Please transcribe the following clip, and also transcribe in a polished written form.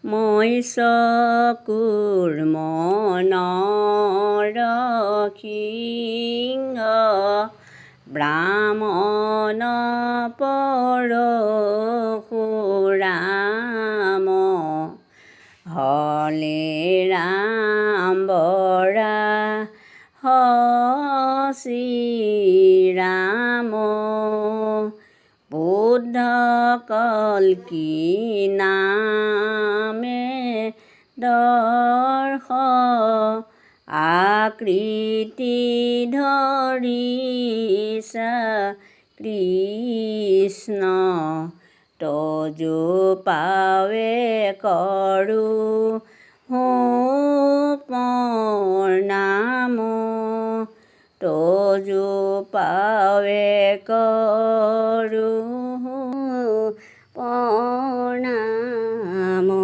মই চকুৰ মনৰ সিংহ ব্ৰাহ্মণ পৰশুৰাম হলে ৰাম বৰা শ্ৰীৰাম বুদ্ধ কল্কি নামে দৰ্শ আকৃতি ধৰিছা কৃষ্ণ তজু পাৱে কৰো প্ৰণাম তজু পাৱে কৰো